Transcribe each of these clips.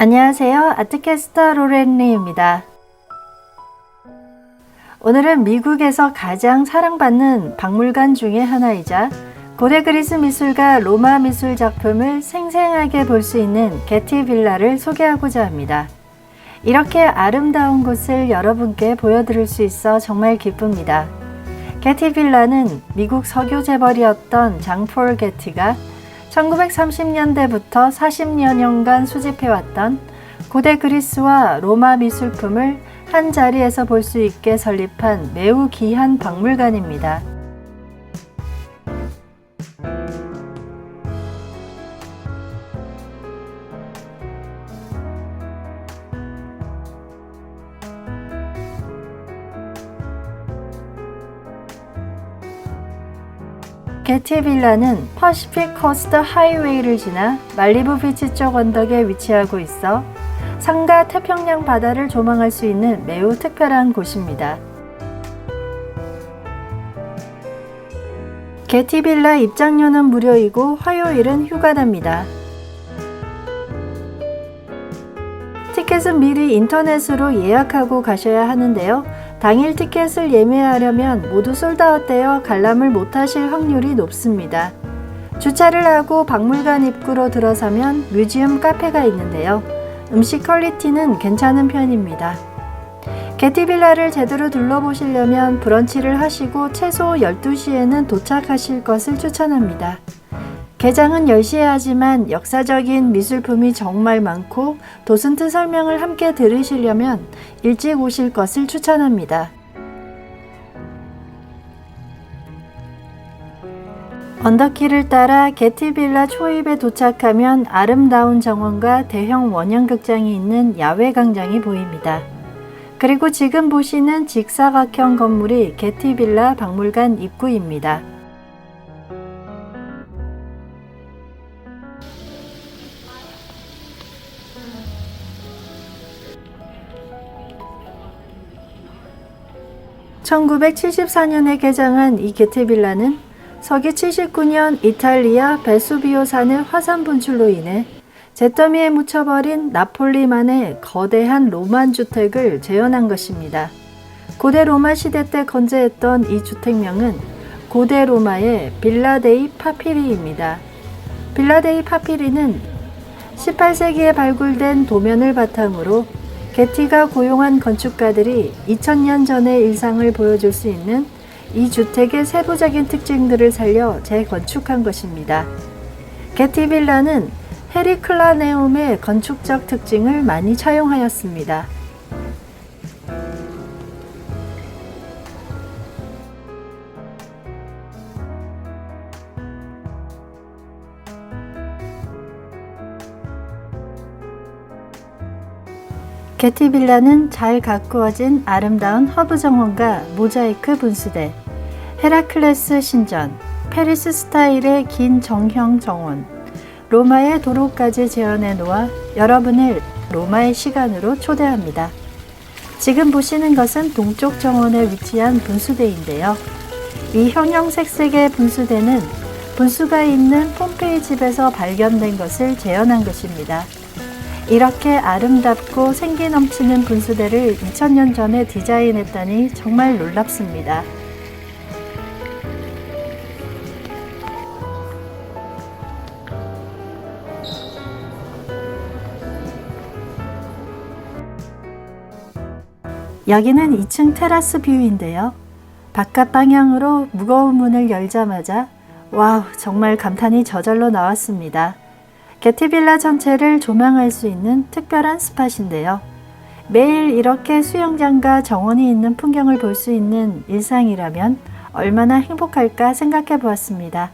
안녕하세요. 아트캐스터 로렌리입니다. 오늘은 미국에서 가장 사랑받는 박물관 중의 하나이자 고대 그리스 미술가 로마 미술 작품을 생생하게 볼 수 있는 게티 빌라를 소개하고자 합니다. 이렇게 아름다운 곳을 여러분께 보여드릴 수 있어 정말 기쁩니다. 게티 빌라는 미국 석유 재벌이었던 장폴 게티가 1930년대부터 40여 년간 수집해왔던 고대 그리스와 로마 미술품을 한 자리에서 볼 수 있게 설립한 매우 귀한 박물관입니다. 게티 빌라는 퍼시픽 코스트 하이웨이를 지나 말리부 비치 쪽 언덕에 위치하고 있어 상가 태평양 바다를 조망할 수 있는 매우 특별한 곳입니다. 게티 빌라 입장료는 무료이고 화요일은 휴가답니다. 티켓은 미리 인터넷으로 예약하고 가셔야 하는데요. 당일 티켓을 예매하려면 모두 솔드아웃되어 관람을 못하실 확률이 높습니다. 주차를 하고 박물관 입구로 들어서면 뮤지엄 카페가 있는데요. 음식 퀄리티는 괜찮은 편입니다. 게티 빌라를 제대로 둘러보시려면 브런치를 하시고 최소 12시에는 도착하실 것을 추천합니다. 개장은 10시에 하지만 역사적인 미술품이 정말 많고 도슨트 설명을 함께 들으시려면 일찍 오실 것을 추천합니다. 언덕길을 따라 게티 빌라 초입에 도착하면 아름다운 정원과 대형 원형극장이 있는 야외 광장이 보입니다. 그리고 지금 보시는 직사각형 건물이 게티 빌라 박물관 입구입니다. (1974년에) 개장한 이 게티 빌라는 서기 79년 이탈리아 베수비오 산의 화산 분출로 인해 잿더미에 묻혀버린 나폴리만의 거대한 로만 주택을 재현한 것입니다. 고대 로마 시대 때 건재했던 이 주택명은 고대 로마의 빌라 데이 파피리입니다. 빌라 데이 파피리는 18세기에 발굴된 도면을 바탕으로 게티가 고용한 건축가들이 2000년 전의 일상을 보여줄 수 있는 이 주택의 세부적인 특징들을 살려 재건축한 것입니다. 게티 빌라는 헤리클라네움의 건축적 특징을 많이 차용하였습니다. 게티 빌라는 잘 가꾸어진 아름다운 허브 정원과 모자이크 분수대, 헤라클레스 신전, 페리스 스타일의 긴 정형 정원, 로마의 도로까지 재현해 놓아 여러분을 로마의 시간으로 초대합니다. 지금 보시는 것은 동쪽 정원에 위치한 분수대인데요. 이 형형색색의 분수대는 분수가 있는 폼페이 집에서 발견된 것을 재현한 것입니다. 이렇게 아름답고 생기 넘치는 분수대를 2000년 전에 디자인했다니 정말 놀랍습니다. 여기는 2층 테라스 뷰인데요. 바깥 방향으로 무거운 문을 열자마자 와우, 정말 감탄이 저절로 나왔습니다. 게티 빌라 전체를 조망할 수 있는 특별한 스팟인데요. 매일 이렇게 수영장과 정원이 있는 풍경을 볼 수 있는 일상이라면 얼마나 행복할까 생각해 보았습니다.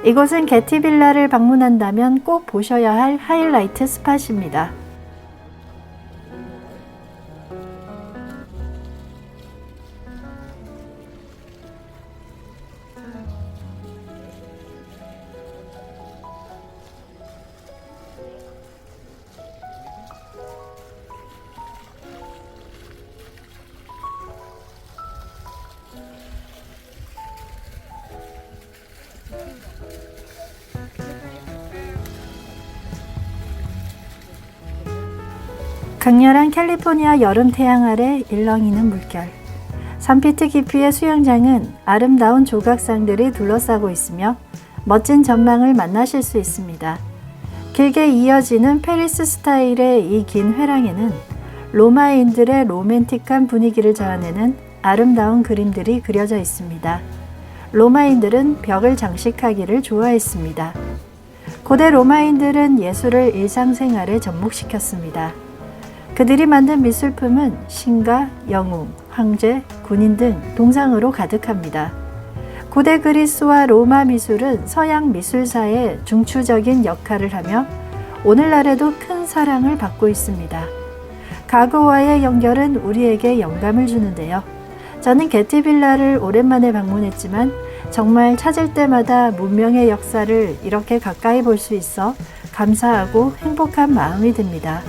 이곳은 게티 빌라를 방문한다면 꼭 보셔야 할 하이라이트 스팟입니다. 강렬한 캘리포니아 여름 태양 아래 일렁이는 물결. 3피트 깊이의 수영장은 아름다운 조각상들이 둘러싸고 있으며 멋진 전망을 만나실 수 있습니다. 길게 이어지는 페리스 스타일의 이 긴 회랑에는 로마인들의 로맨틱한 분위기를 자아내는 아름다운 그림들이 그려져 있습니다. 로마인들은 벽을 장식하기를 좋아했습니다. 고대 로마인들은 예술을 일상생활에 접목시켰습니다. 그들이 만든 미술품은 신과 영웅, 황제, 군인 등 동상으로 가득합니다. 고대 그리스와 로마 미술은 서양 미술사의 중추적인 역할을 하며 오늘날에도 큰 사랑을 받고 있습니다. 과거와의 연결은 우리에게 영감을 주는데요. 저는 게티빌라를 오랜만에 방문했지만 정말 찾을 때마다 문명의 역사를 이렇게 가까이 볼 수 있어 감사하고 행복한 마음이 듭니다.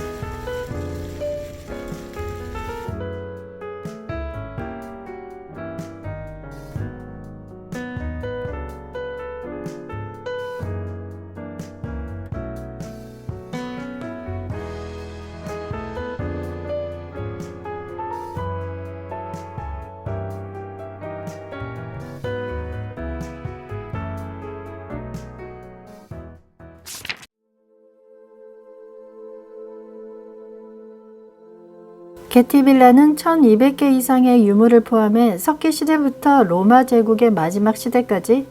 게티빌라는 1200개 이상의 유물을 포함해 석기 시대부터 로마 제국의 마지막 시대까지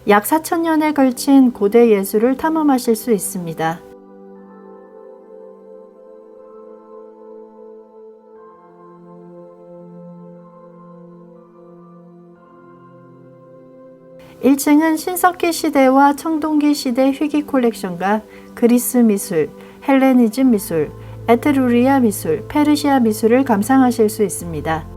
약 4000년에 걸친 고대 예술을 탐험하실 수 있습니다. (1층은) 신석기 시대와 청동기 시대 희귀 콜렉션과 그리스 미술, 헬레니즘 미술, 에트루리아 미술, 페르시아 미술을 감상하실 수 있습니다.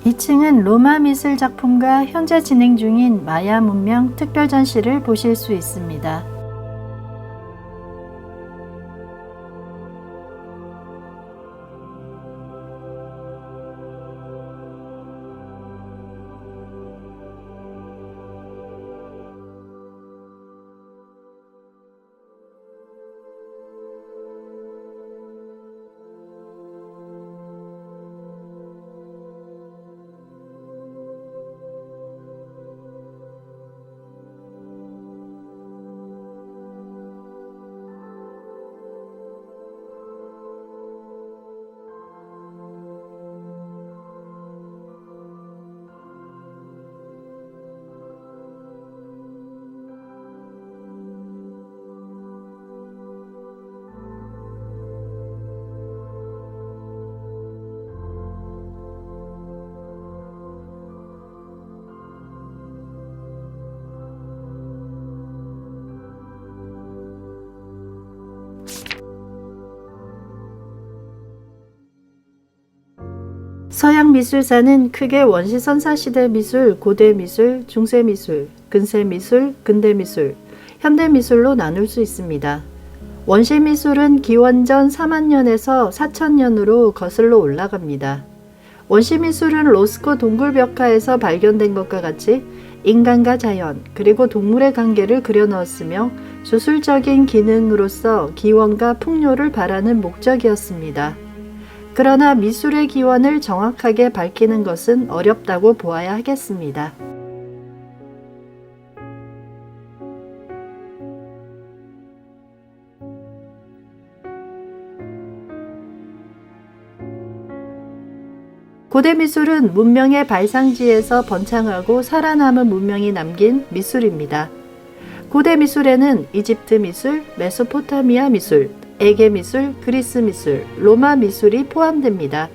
(2층은) 로마 미술 작품과 현재 진행 중인 마야 문명 특별 전시를 보실 수 있습니다. 서양 미술사는 크게 원시선사시대 미술, 고대 미술, 중세 미술, 근세 미술, 근대 미술, 현대 미술로 나눌 수 있습니다. 원시 미술은 기원전 4만년에서 4천년으로 거슬러 올라갑니다. 원시 미술은 로스코 동굴벽화에서 발견된 것과 같이 인간과 자연, 그리고 동물의 관계를 그려넣었으며 주술적인 기능으로서 기원과 풍요를 바라는 목적이었습니다. 그러나 미술의 기원을 정확하게 밝히는 것은 어렵다고 보아야 하겠습니다. 고대 미술은 문명의 발상지에서 번창하고 살아남은 문명이 남긴 미술입니다. 고대 미술에는 이집트 미술, 메소포타미아 미술, 에게 미술, 그리스 미술, 로마 미술이 포함됩니다.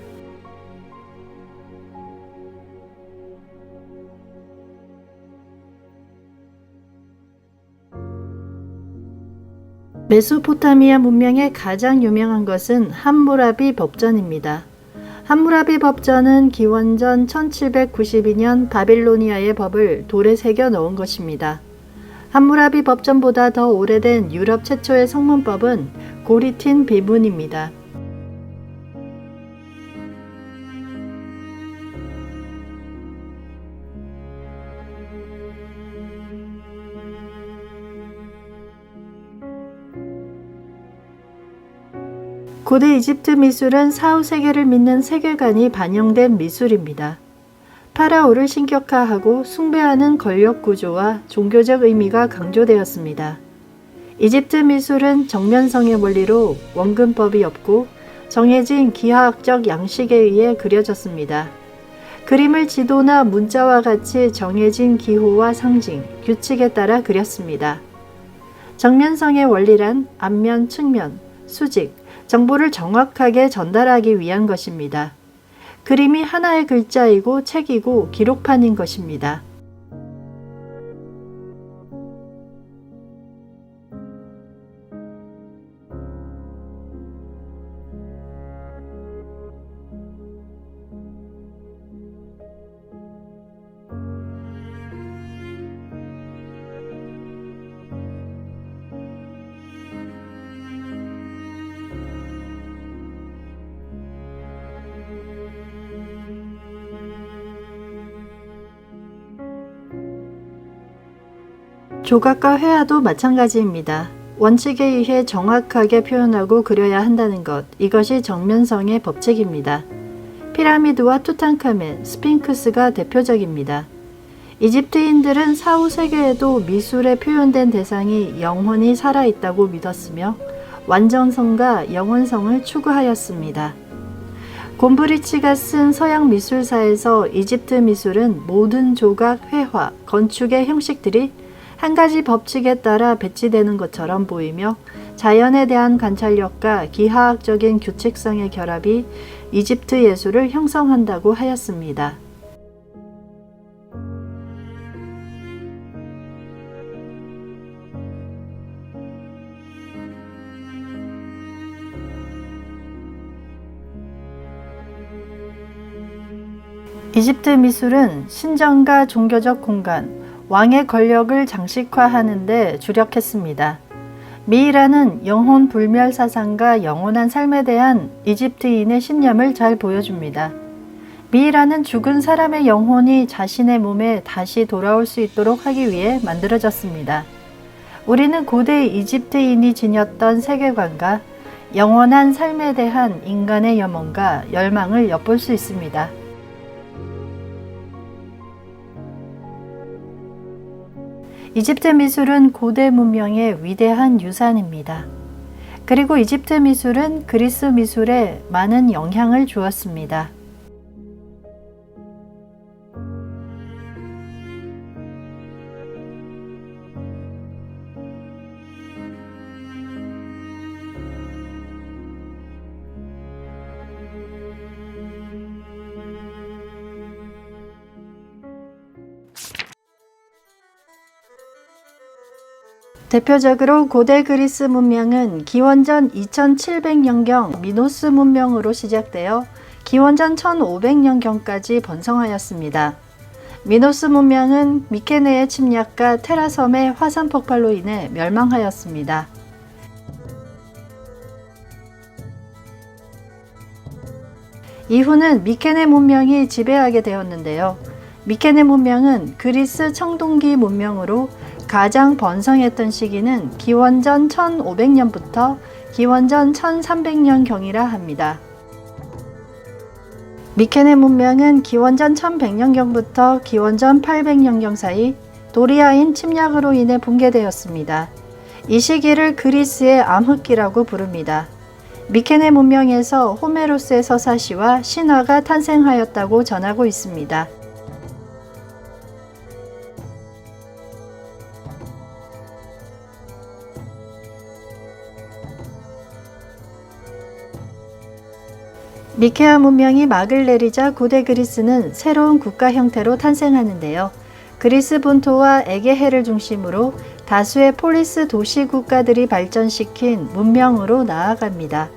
메소포타미아 문명의 가장 유명한 것은 함무라비 법전입니다. 함무라비 법전은 기원전 1792년 바빌로니아의 법을 돌에 새겨 넣은 것입니다. 함무라비 법전보다 더 오래된 유럽 최초의 성문법은 고리틴 비문입니다. 고대 이집트 미술은 사후세계를 믿는 세계관이 반영된 미술입니다. 파라오를 신격화하고 숭배하는 권력구조와 종교적 의미가 강조되었습니다. 이집트 미술은 정면성의 원리로 원근법이 없고 정해진 기하학적 양식에 의해 그려졌습니다. 그림을 지도나 문자와 같이 정해진 기호와 상징, 규칙에 따라 그렸습니다. 정면성의 원리란 앞면, 측면, 수직, 정보를 정확하게 전달하기 위한 것입니다. 그림이 하나의 글자이고 책이고 기록판인 것입니다. 조각과 회화도 마찬가지입니다. 원칙에 의해 정확하게 표현하고 그려야 한다는 것, 이것이 정면성의 법칙입니다. 피라미드와 투탕카멘, 스핑크스가 대표적입니다. 이집트인들은 사후 세계에도 미술에 표현된 대상이 영혼이 살아있다고 믿었으며 완전성과 영원성을 추구하였습니다. 곰브리치가 쓴 서양 미술사에서 이집트 미술은 모든 조각, 회화, 건축의 형식들이 한 가지 법칙에 따라 배치되는 것처럼 보이며 자연에 대한 관찰력과 기하학적인 규칙성의 결합이 이집트 예술을 형성한다고 하였습니다. 이집트 미술은 신전과 종교적 공간, 왕의 권력을 장식화하는 데 주력했습니다. 미이라는 영혼 불멸 사상과 영원한 삶에 대한 이집트인의 신념을 잘 보여줍니다. 미이라는 죽은 사람의 영혼이 자신의 몸에 다시 돌아올 수 있도록 하기 위해 만들어졌습니다. 우리는 고대 이집트인이 지녔던 세계관과 영원한 삶에 대한 인간의 염원과 열망을 엿볼 수 있습니다. 이집트 미술은 고대 문명의 위대한 유산입니다. 그리고 이집트 미술은 그리스 미술에 많은 영향을 주었습니다. 대표적으로 고대 그리스 문명은 기원전 2700년경 미노스 문명으로 시작되어 기원전 1500년경까지 번성하였습니다. 미노스 문명은 미케네의 침략과 테라섬의 화산 폭발로 인해 멸망하였습니다. 이후는 미케네 문명이 지배하게 되었는데요. 미케네 문명은 그리스 청동기 문명으로 가장 번성했던 시기는 기원전 1500년부터 기원전 1300년경이라 합니다. 미케네 문명은 기원전 1100년경부터 기원전 800년경 사이 도리아인 침략으로 인해 붕괴되었습니다. 이 시기를 그리스의 암흑기라고 부릅니다. 미케네 문명에서 호메로스의 서사시와 신화가 탄생하였다고 전하고 있습니다. 미케아 문명이 막을 내리자 고대 그리스는 새로운 국가 형태로 탄생하는데요. 그리스 본토와 에게해를 중심으로 다수의 폴리스 도시 국가들이 발전시킨 문명으로 나아갑니다.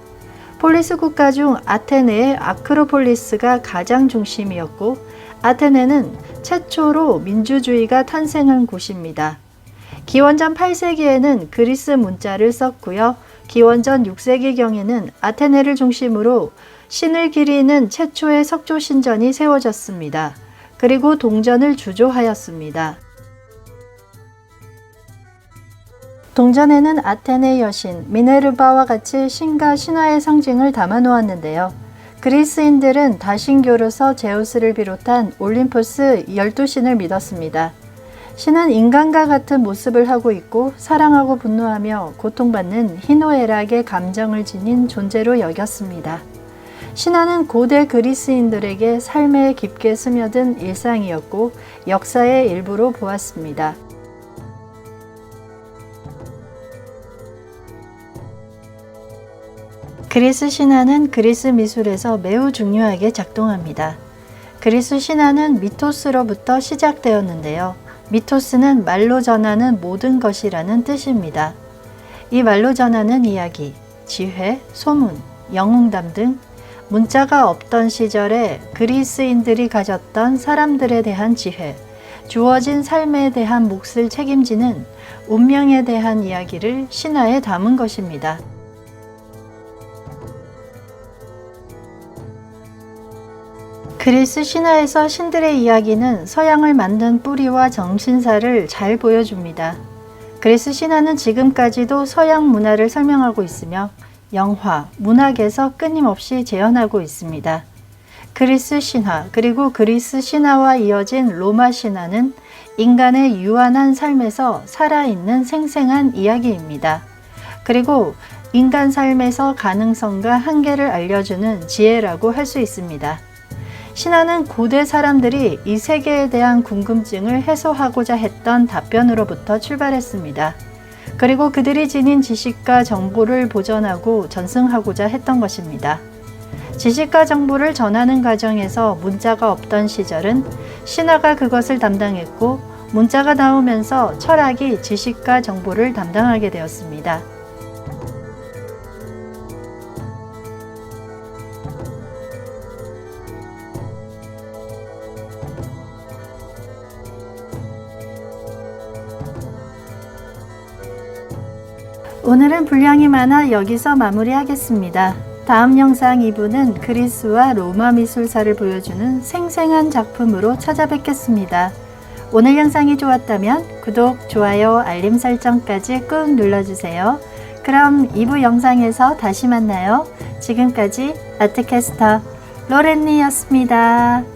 폴리스 국가 중 아테네의 아크로폴리스가 가장 중심이었고, 아테네는 최초로 민주주의가 탄생한 곳입니다. 기원전 8세기에는 그리스 문자를 썼고요. 기원전 6세기경에는 아테네를 중심으로 신을 기리는 최초의 석조 신전이 세워졌습니다. 그리고 동전을 주조하였습니다. 동전에는 아테네 여신 미네르바와 같이 신과 신화의 상징을 담아 놓았는데요. 그리스인들은 다신교로서 제우스를 비롯한 올림포스 12신을 믿었습니다. 신은 인간과 같은 모습을 하고 있고 사랑하고 분노하며 고통받는 희노애락의 감정을 지닌 존재로 여겼습니다. 신화는 고대 그리스인들에게 삶에 깊게 스며든 일상이었고 역사의 일부로 보았습니다. 그리스 신화는 그리스 미술에서 매우 중요하게 작동합니다. 그리스 신화는 미토스로부터 시작되었는데요. 미토스는 말로 전하는 모든 것이라는 뜻입니다. 이 말로 전하는 이야기, 지회, 소문, 영웅담 등 문자가 없던 시절에 그리스인들이 가졌던 사람들에 대한 지혜, 주어진 삶에 대한 몫을 책임지는 운명에 대한 이야기를 신화에 담은 것입니다. 그리스 신화에서 신들의 이야기는 서양을 만든 뿌리와 정신사를 잘 보여줍니다. 그리스 신화는 지금까지도 서양 문화를 설명하고 있으며 영화, 문학에서 끊임없이 재현하고 있습니다. 그리스 신화, 그리고 그리스 신화와 이어진 로마 신화는 인간의 유한한 삶에서 살아있는 생생한 이야기입니다. 그리고 인간 삶에서 가능성과 한계를 알려주는 지혜라고 할 수 있습니다. 신화는 고대 사람들이 이 세계에 대한 궁금증을 해소하고자 했던 답변으로부터 출발했습니다. 그리고 그들이 지닌 지식과 정보를 보존하고 전승하고자 했던 것입니다. 지식과 정보를 전하는 과정에서 문자가 없던 시절은 신화가 그것을 담당했고, 문자가 나오면서 철학이 지식과 정보를 담당하게 되었습니다. 오늘은 분량이 많아 여기서 마무리하겠습니다. 다음 영상 2부는 그리스와 로마 미술사를 보여주는 생생한 작품으로 찾아뵙겠습니다. 오늘 영상이 좋았다면 구독, 좋아요, 알림 설정까지 꾹 눌러주세요. 그럼 2부 영상에서 다시 만나요. 지금까지 아트캐스터 로렌니였습니다.